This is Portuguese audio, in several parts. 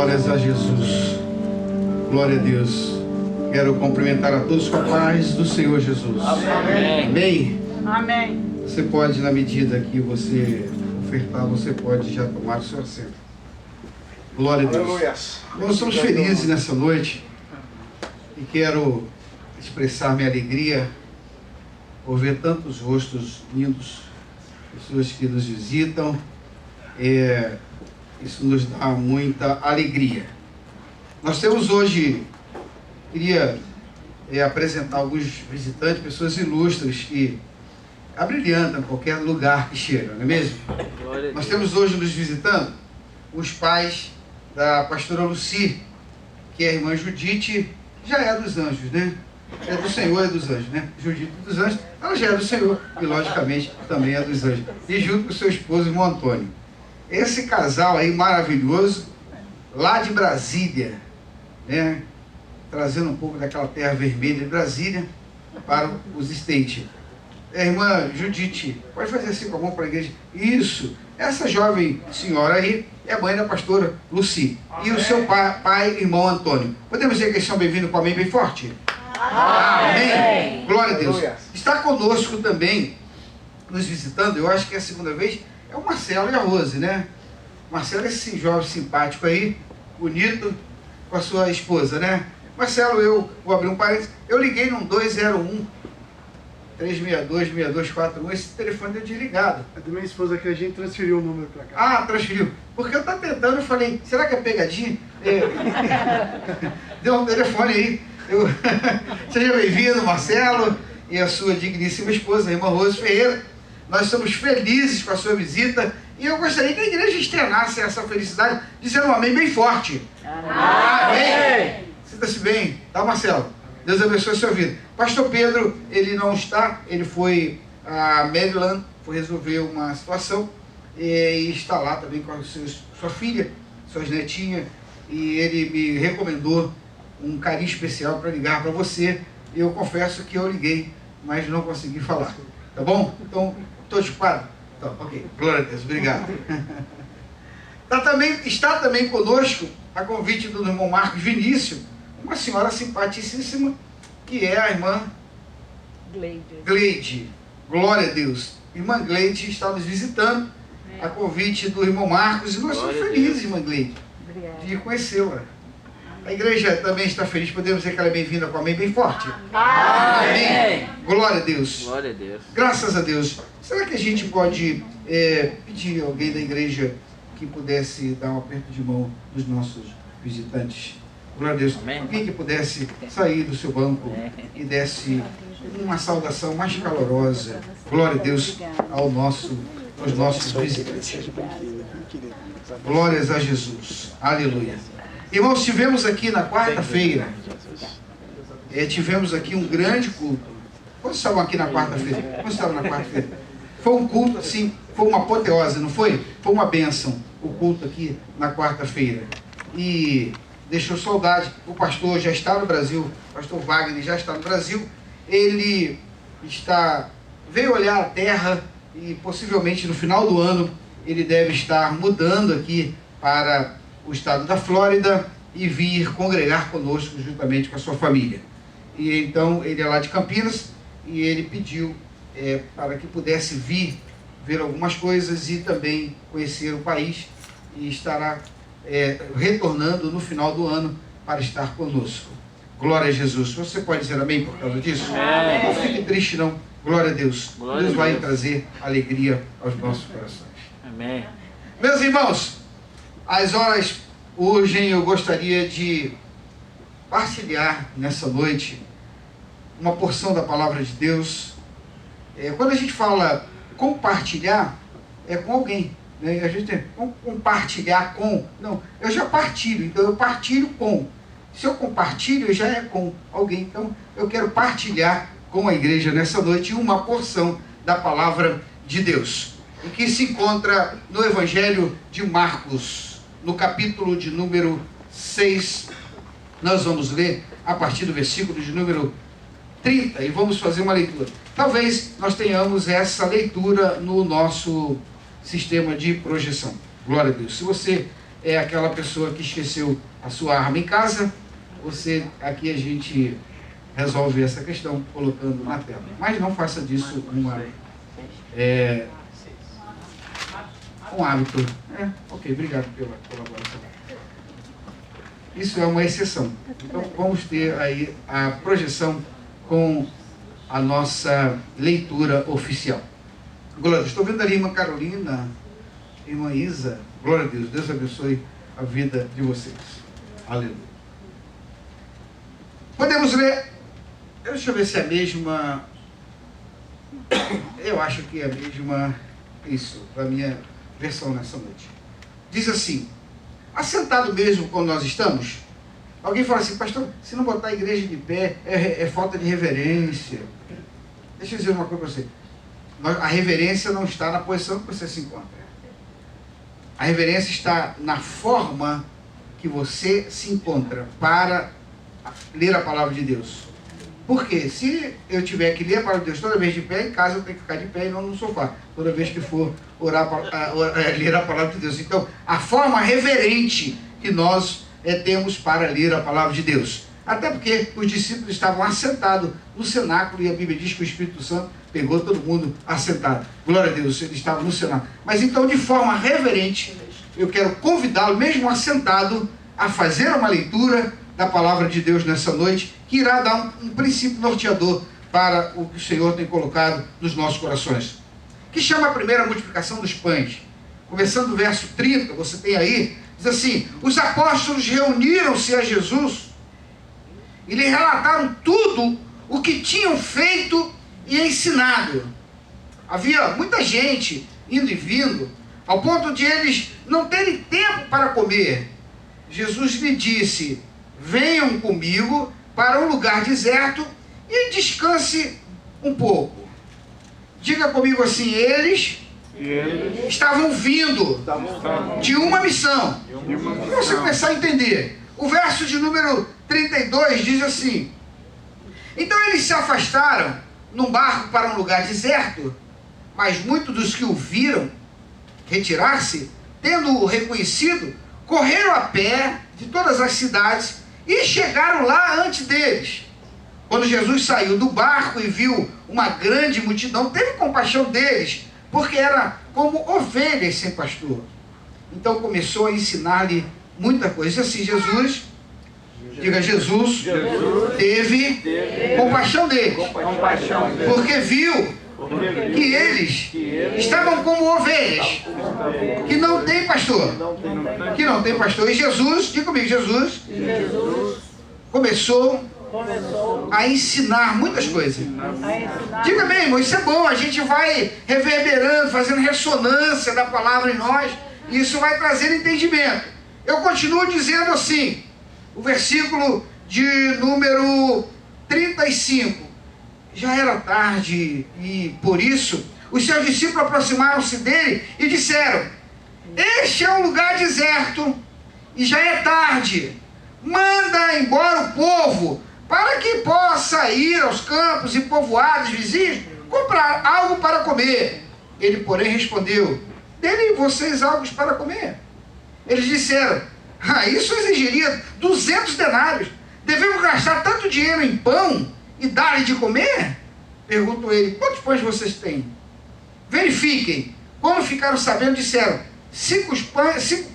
Glórias a Jesus. Glória a Deus. Quero cumprimentar a todos com a paz do Senhor Jesus. Amém. Amém. Amém. Você pode, na medida que você ofertar, você pode já tomar o seu assento. Glória a Deus. Aleluia. Nós estamos felizes nessa noite e quero expressar minha alegria por ver tantos rostos lindos, pessoas que nos visitam. Isso nos dá muita alegria. Nós temos hoje, queria apresentar alguns visitantes, pessoas ilustres que abrilhantam qualquer lugar que chegam, não é mesmo? Nós temos hoje nos visitando os pais da pastora Lucy, que é a irmã Judite, que já é dos anjos, né? É do Senhor, é dos anjos, né? Judite dos anjos, ela já é do Senhor e logicamente também é dos anjos. E junto com o seu esposo, irmão Antônio. Esse casal aí maravilhoso, lá de Brasília, né? Trazendo um pouco daquela terra vermelha de Brasília para os States. Irmã Judite, pode fazer assim com a mão para a igreja? Isso. Essa jovem senhora aí é mãe da pastora Lucy. E o seu pai, irmão Antônio. Podemos dizer que eles são bem-vindos com a mãe bem forte? Amém. Glória a Deus. Está conosco também, nos visitando, eu acho que é a segunda vez, é o Marcelo e a Rose, né? Marcelo é esse jovem simpático aí, bonito, com a sua esposa, né? Marcelo, eu vou abrir um parênteses, eu liguei num 201 362 6241, esse telefone deu desligado. É da minha esposa que a gente transferiu o número para cá. Ah, transferiu. Porque eu estava tentando, eu falei, será que é pegadinha? Deu um telefone aí. Seja bem-vindo, Marcelo, e a sua digníssima esposa, a irmã Rose Ferreira. Nós estamos felizes com a sua visita e eu gostaria que a igreja externasse essa felicidade dizendo um amém bem forte. Amém. Sinta-se bem, tá, Marcelo? Deus abençoe a sua vida. Pastor Pedro, ele não está, ele foi a Maryland, foi resolver uma situação e está lá também com a sua filha, suas netinhas, e ele me recomendou um carinho especial para ligar para você. Eu confesso que eu liguei, mas não consegui falar. Tá bom? Então, estou ocupado? Então, ok. Glória a Deus, obrigado. Está também conosco, a convite do irmão Marcos Vinícius, uma senhora simpaticíssima, que é a irmã Gleide. Glória a Deus. Irmã Gleide está nos visitando, a convite do irmão Marcos, e nós estamos felizes, irmã Gleide, de conhecê-la. A igreja também está feliz, podemos dizer que ela é bem-vinda com a mãe bem forte. Amém. Glória a Deus. Glória a Deus. Graças a Deus. Será que a gente pode pedir a alguém da igreja que pudesse dar um aperto de mão dos nossos visitantes? Glória a Deus. Amém. Alguém que pudesse sair do seu banco e desse uma saudação mais calorosa. Glória a Deus aos nossos visitantes. Glórias a Jesus. Aleluia. Irmãos, tivemos aqui na quarta-feira, tivemos aqui um grande culto. Quantos estavam aqui na quarta-feira? Quantos estavam na quarta-feira? Foi um culto, assim, foi uma apoteose, não foi? Foi uma bênção o culto aqui na quarta-feira. E deixou saudade. O pastor já está no Brasil, o pastor Wagner já está no Brasil. Ele veio olhar a terra e possivelmente no final do ano ele deve estar mudando aqui para o estado da Flórida e vir congregar conosco juntamente com a sua família. E então ele é lá de Campinas e ele pediu para que pudesse vir ver algumas coisas e também conhecer o país, e estará retornando no final do ano para estar conosco. Glória a Jesus. Você pode dizer amém por causa disso? Amém. Não fique triste não. Glória a Deus. Glória Deus a vai Deus. trazer alegria aos nossos corações. Amém. Meus irmãos, as horas urgem. Eu gostaria de partilhar nessa noite uma porção da palavra de Deus. Quando a gente fala compartilhar, é com alguém, né? A gente tem compartilhar com. Não, eu já partilho, então eu partilho com. Se eu compartilho, eu já é com alguém. Então eu quero partilhar com a igreja nessa noite uma porção da palavra de Deus, e que se encontra no Evangelho de Marcos, no capítulo de número 6. Nós vamos ler a partir do versículo de número 30 e vamos fazer uma leitura. Talvez nós tenhamos essa leitura no nosso sistema de projeção. Glória a Deus. Se você é aquela pessoa que esqueceu a sua arma em casa, aqui a gente resolve essa questão colocando na tela. Mas não faça disso um hábito. Ok, obrigado pela colaboração. Isso é uma exceção. Então vamos ter aí a projeção com a nossa leitura oficial. Glória a Deus. Estou vendo ali a irmã Carolina, irmã Isa. Glória a Deus. Deus abençoe a vida de vocês. Aleluia. Podemos ler. Deixa eu ver se é a mesma. Eu acho que é a mesma. Isso, para a minha versão nessa noite. Diz assim: assentado mesmo quando nós estamos. Alguém fala assim, pastor, se não botar a igreja de pé, é falta de reverência. Deixa eu dizer uma coisa para você. A reverência não está na posição que você se encontra. A reverência está na forma que você se encontra para ler a palavra de Deus. Porque se eu tiver que ler a palavra de Deus toda vez de pé, em casa eu tenho que ficar de pé e não no sofá. Toda vez que for ler a palavra de Deus. Então, a forma reverente que nós temos para ler a palavra de Deus. Até porque os discípulos estavam assentados no cenáculo e a Bíblia diz que o Espírito Santo pegou todo mundo assentado. Glória a Deus, eles estavam no cenáculo. Mas então, de forma reverente, eu quero convidá-lo, mesmo assentado, a fazer uma leitura da palavra de Deus nessa noite, que irá dar um princípio norteador para o que o Senhor tem colocado nos nossos corações. Que chama a primeira multiplicação dos pães. Começando do verso 30, você tem aí, diz assim: os apóstolos reuniram-se a Jesus e lhe relataram tudo o que tinham feito e ensinado. Havia muita gente indo e vindo, ao ponto de eles não terem tempo para comer. Jesus lhe disse: venham comigo para um lugar deserto e descanse um pouco. Diga comigo assim: eles estavam vindo de uma missão. Para você começar a entender, o verso de número 32 diz assim: então eles se afastaram num barco para um lugar deserto, mas muitos dos que o viram retirar-se, tendo-o reconhecido, correram a pé de todas as cidades e chegaram lá antes deles. Quando Jesus saiu do barco e viu uma grande multidão, teve compaixão deles, porque era como ovelhas sem pastor. Então começou a ensinar-lhe muita coisa. Assim, Jesus teve compaixão deles, porque viu que eles estavam como ovelhas que não tem pastor. E Jesus, diga comigo, Jesus começou a ensinar muitas coisas. Diga bem, irmão, isso é bom. A gente vai reverberando, fazendo ressonância da palavra em nós, e isso vai trazer entendimento. Eu continuo dizendo assim, o versículo de número 35. Já era tarde e, por isso, os seus discípulos aproximaram-se dele e disseram: este é um lugar deserto e já é tarde. Manda embora o povo para que possa ir aos campos e povoados vizinhos comprar algo para comer. Ele, porém, respondeu: dêem vocês algo para comer. Eles disseram: isso exigiria 200 denários. Devemos gastar tanto dinheiro em pão e dar-lhe de comer? Perguntou ele: quantos pães vocês têm? Verifiquem. Quando ficaram sabendo, disseram: 5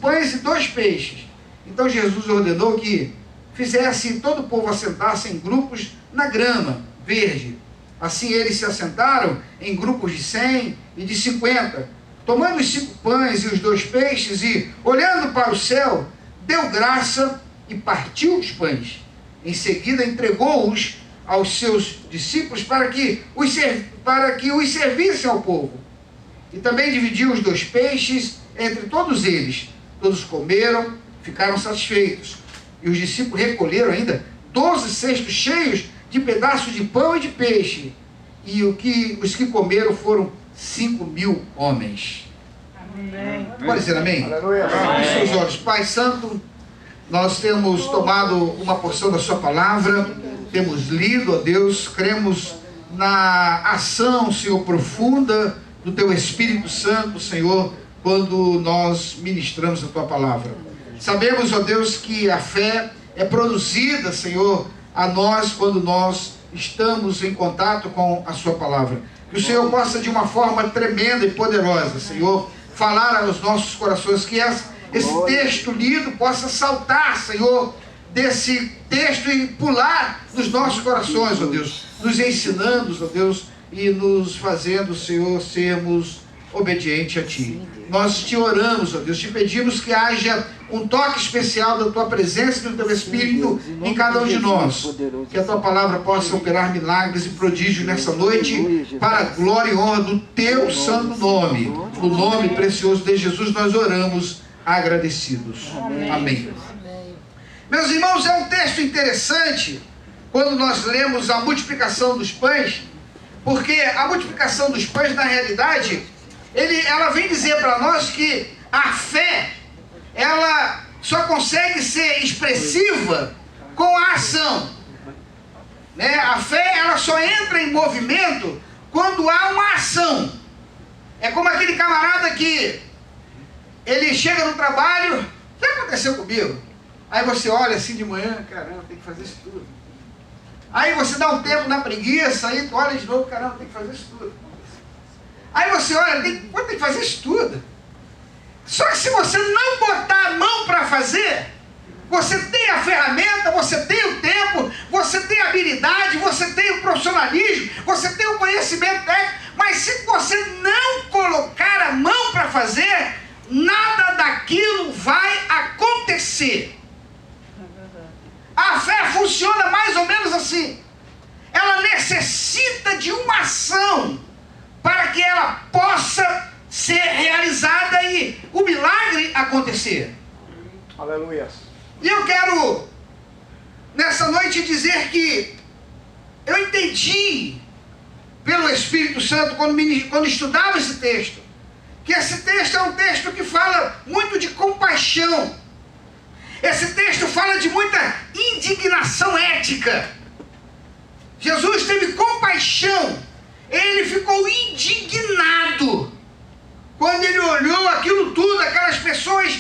pães e 2 peixes. Então Jesus ordenou que fizesse todo o povo assentar-se em grupos na grama verde. Assim eles se assentaram em grupos de 100 e de 50, tomando os 5 pães e os 2 peixes e, olhando para o céu, deu graça e partiu os pães. Em seguida entregou-os aos seus discípulos para que os servissem ao povo. E também dividiu os 2 peixes entre todos eles. Todos comeram, ficaram satisfeitos. E os discípulos recolheram ainda 12 cestos cheios de pedaços de pão e de peixe. E os que comeram foram 5.000 homens. Amém. Pode dizer amém? Aleluia. Feche seus olhos. Pai Santo, nós temos tomado uma porção da sua palavra, temos lido, ó Deus, cremos na ação, Senhor, profunda do teu Espírito Santo, Senhor, quando nós ministramos a tua palavra. Sabemos, ó Deus, que a fé é produzida, Senhor, a nós quando nós estamos em contato com a sua palavra. Que o Senhor possa, de uma forma tremenda e poderosa, Senhor, falar aos nossos corações, que esse texto lido possa saltar, Senhor, desse texto e pular nos nossos corações, ó Deus, nos ensinando, ó Deus, e nos fazendo, Senhor, sermos obedientes a Ti. Nós te oramos, ó Deus, te pedimos que haja um toque especial da Tua presença e do Teu Espírito em cada um de nós. Que a Tua palavra possa operar milagres e prodígios nessa noite, para a glória e honra do Teu santo nome. No nome precioso de Jesus nós oramos agradecidos. Amém. Meus irmãos, é um texto interessante quando nós lemos a multiplicação dos pães, porque a multiplicação dos pães, na realidade, ela vem dizer para nós que a fé, ela só consegue ser expressiva com a ação. Né? A fé, ela só entra em movimento quando há uma ação. É como aquele camarada que ele chega no trabalho, o que aconteceu comigo? Aí você olha assim de manhã, caramba, tem que fazer isso tudo. Aí você dá um tempo na preguiça, aí tu olha de novo, caramba, tem que fazer isso tudo. Aí você olha, tem que fazer isso tudo. Só que se você não botar a mão para fazer, você tem a ferramenta, você tem o tempo, você tem a habilidade, você tem o profissionalismo, você tem o conhecimento técnico, mas se você não colocar a mão para fazer, nada daquilo vai acontecer. A fé funciona mais ou menos assim. Ela necessita de uma ação para que ela possa ser realizada e o milagre acontecer. Aleluia. E eu quero, nessa noite, dizer que eu entendi pelo Espírito Santo, quando estudava esse texto, que esse texto é um texto que fala muito de compaixão. Esse texto fala de muita indignação ética. Jesus teve compaixão. Ele ficou indignado quando ele olhou aquilo tudo, aquelas pessoas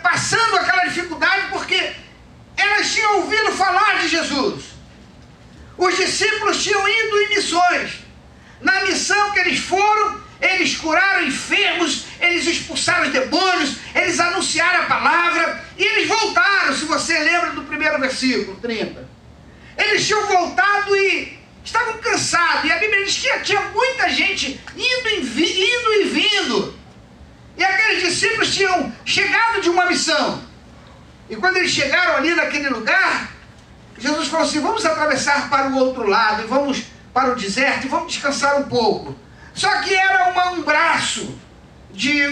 passando aquela dificuldade, porque elas tinham ouvido falar de Jesus. Os discípulos tinham ido em missões. Na missão que eles foram, eles curaram enfermos, eles expulsaram os demônios, eles anunciaram a palavra, e eles voltaram, se você lembra do primeiro versículo, 30. Eles tinham voltado e estavam cansados, e a Bíblia diz que tinha muita gente indo e vindo. E aqueles discípulos tinham chegado de uma missão. E quando eles chegaram ali naquele lugar, Jesus falou assim: vamos atravessar para o outro lado, e vamos para o deserto, e vamos descansar um pouco. Só que era um braço de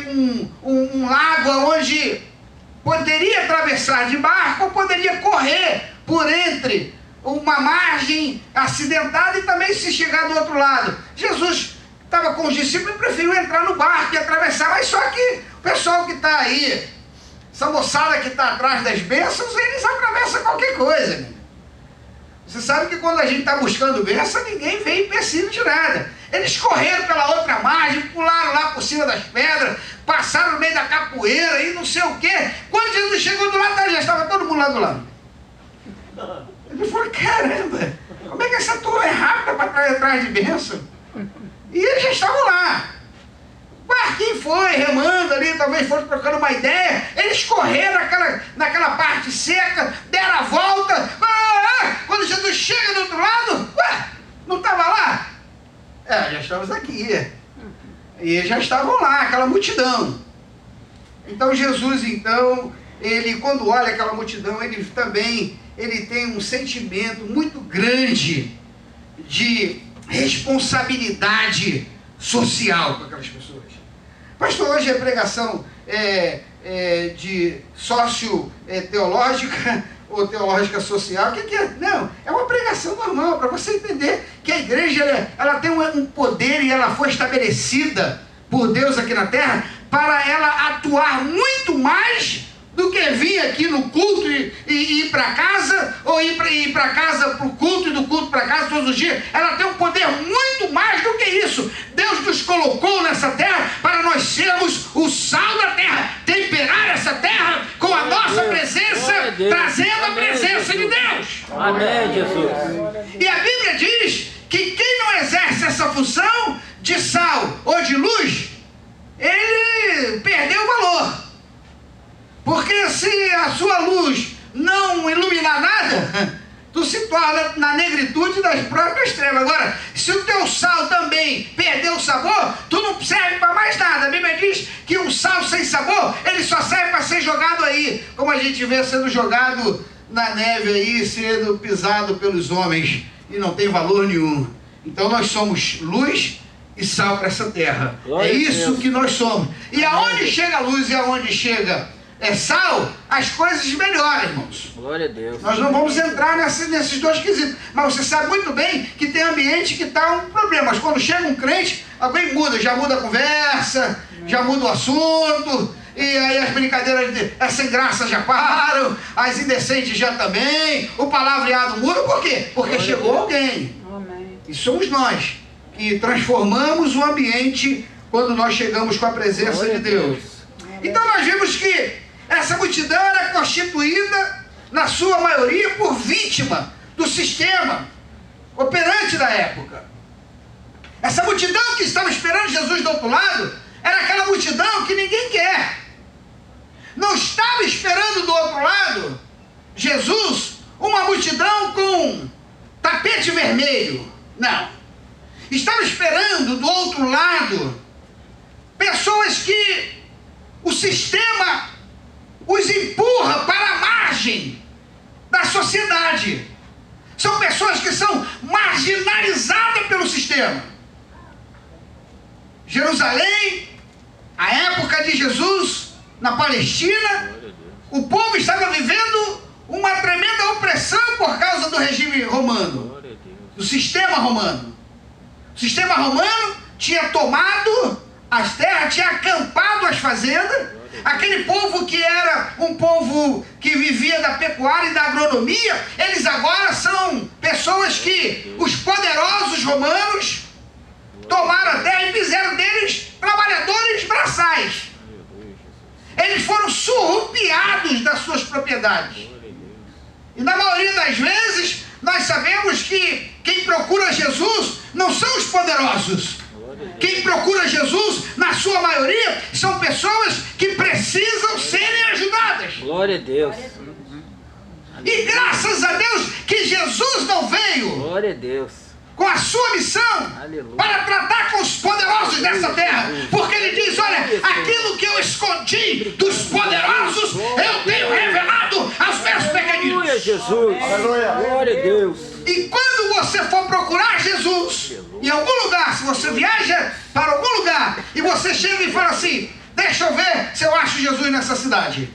um lago onde poderia atravessar de barco ou poderia correr por entre uma margem acidentada e também se chegar do outro lado. Jesus estava com os discípulos e preferiu entrar no barco e atravessar, mas só que o pessoal que está aí, essa moçada que está atrás das bênçãos, eles atravessam qualquer coisa, né? Você sabe que quando a gente está buscando bênção, ninguém vem empecilho de nada. Eles correram pela outra margem, pularam lá por cima das pedras, passaram no meio da capoeira e não sei o quê. Quando Jesus chegou do lado, já estava todo mundo lá do lado. Ele falou: caramba, como é que essa turma é rápida para trás atrás de bênção? E eles já estavam lá. O barquinho foi remando ali, talvez foram trocando uma ideia. Eles correram naquela parte seca, deram a volta. Quando Jesus chega do outro lado, não estava lá? Já estamos aqui. E eles já estavam lá, aquela multidão. Então Jesus, ele quando olha aquela multidão, ele tem um sentimento muito grande de responsabilidade social com aquelas pessoas. Pastor, hoje é pregação de sócio-teológica ou teológica social. O que é? Não, é uma pregação normal, para você entender que a igreja ela tem um poder e ela foi estabelecida por Deus aqui na terra para ela atuar muito mais do que vir aqui no culto e ir para casa, ou ir para casa para o culto e do culto para casa todos os dias. Ela tem um poder muito mais do que isso. Deus nos colocou nessa terra para nós sermos o sal da terra, temperar Bíblia diz que quem não exerce essa função de sal ou de luz, ele perdeu o valor. Porque se a sua luz não iluminar nada, tu se torna na negritude das próprias trevas. Agora, se o teu sal também perdeu o sabor, tu não serve para mais nada. A Bíblia diz que um sal sem sabor, ele só serve para ser jogado aí, como a gente vê sendo jogado na neve aí, sendo pisado pelos homens, e não tem valor nenhum. Então nós somos luz e sal para essa terra. Glória é a isso Deus. que nós somos. E aonde chega a luz e aonde chega sal, as coisas melhoram, irmãos. Glória a Deus. Nós não vamos entrar nesses dois quesitos. Mas você sabe muito bem que tem ambiente que está um problema. Mas quando chega um crente, alguém muda, já muda a conversa, já muda o assunto, e aí as brincadeiras sem graça já param, as indecentes já também, o palavreado muda. Por quê? Porque Glória chegou a Deus. alguém. Amém. E somos nós que transformamos o ambiente quando nós chegamos com a presença Glória de a Deus. Deus. Então nós vimos que essa multidão era constituída, na sua maioria, por vítima do sistema operante da época. Essa multidão que estava esperando Jesus do outro lado, era aquela multidão que ninguém quer. Não estava esperando do outro lado, Jesus, uma multidão com tapete vermelho. Não. Estava esperando do outro lado pessoas que o sistema os empurra para a margem da sociedade. São pessoas que são marginalizadas pelo sistema. Jerusalém, a época de Jesus, na Palestina, o povo estava vivendo uma tremenda opressão por causa do regime romano, Glória a Deus. do sistema romano. O sistema romano tinha tomado as terras, tinha acampado as fazendas. Aquele povo que era um povo que vivia da pecuária e da agronomia, eles agora são pessoas que os poderosos romanos tomaram a terra e fizeram deles trabalhadores braçais. Aleluia, Jesus. Eles foram surrupiados das suas propriedades. Glória a Deus. E na maioria das vezes, nós sabemos que quem procura Jesus não são os poderosos. Glória a Deus. Quem procura Jesus, na sua maioria, são pessoas que precisam serem ajudadas. Glória a Deus. E graças a Deus que Jesus não veio Glória a Deus. com a sua missão Aleluia. para tratar com os poderosos dessa terra. Porque ele diz, olha, aquilo que eu escondi dos poderosos, eu tenho revelado aos meus Aleluia, pequeninos. Jesus. Glória a Deus. E quando você for procurar Jesus em algum lugar, se você viaja para algum lugar e você chega e fala assim, deixa eu ver se eu acho Jesus nessa cidade.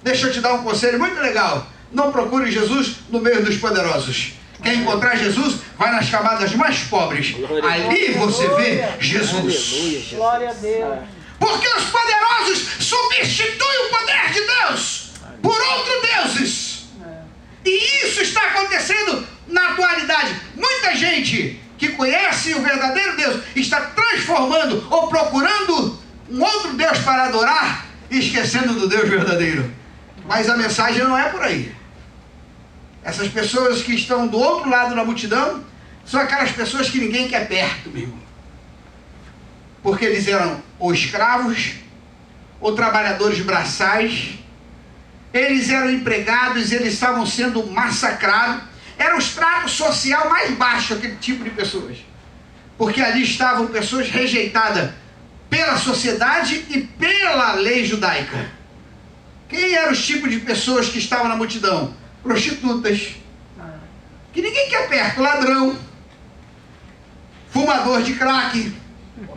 Deixa eu te dar um conselho muito legal. Não procure Jesus no meio dos poderosos. Quer encontrar Jesus, vai nas camadas mais pobres. Ali você vê Jesus. Aleluia, Jesus. Glória a Deus. Porque os poderosos substituem o poder de Deus por outros deuses. E isso está acontecendo na atualidade. Muita gente que conhece o verdadeiro Deus está transformando ou procurando um outro Deus para adorar e esquecendo do Deus verdadeiro. Mas a mensagem não é por aí. Essas pessoas que estão do outro lado da multidão são aquelas pessoas que ninguém quer perto, meu irmão. Porque eles eram ou escravos, ou trabalhadores braçais, eles eram empregados, eles estavam sendo massacrados. Era o estrato social mais baixo, aquele tipo de pessoas. Porque ali estavam pessoas rejeitadas pela sociedade e pela lei judaica. Quem eram os tipos de pessoas que estavam na multidão? Prostitutas, que ninguém quer perto, ladrão, fumador de crack,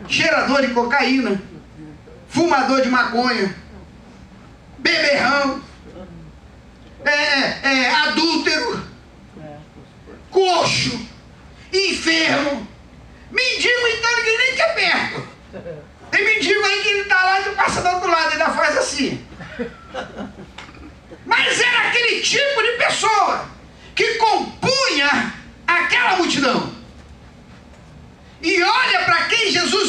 cheirador de cocaína, fumador de maconha, beberrão, adúltero, coxo, enfermo, mendigo, então ninguém nem quer perto. Tem mendigo aí que ele está lá e passa do outro lado, ainda faz assim. Mas era aquele tipo de pessoa que compunha aquela multidão. E olha para quem Jesus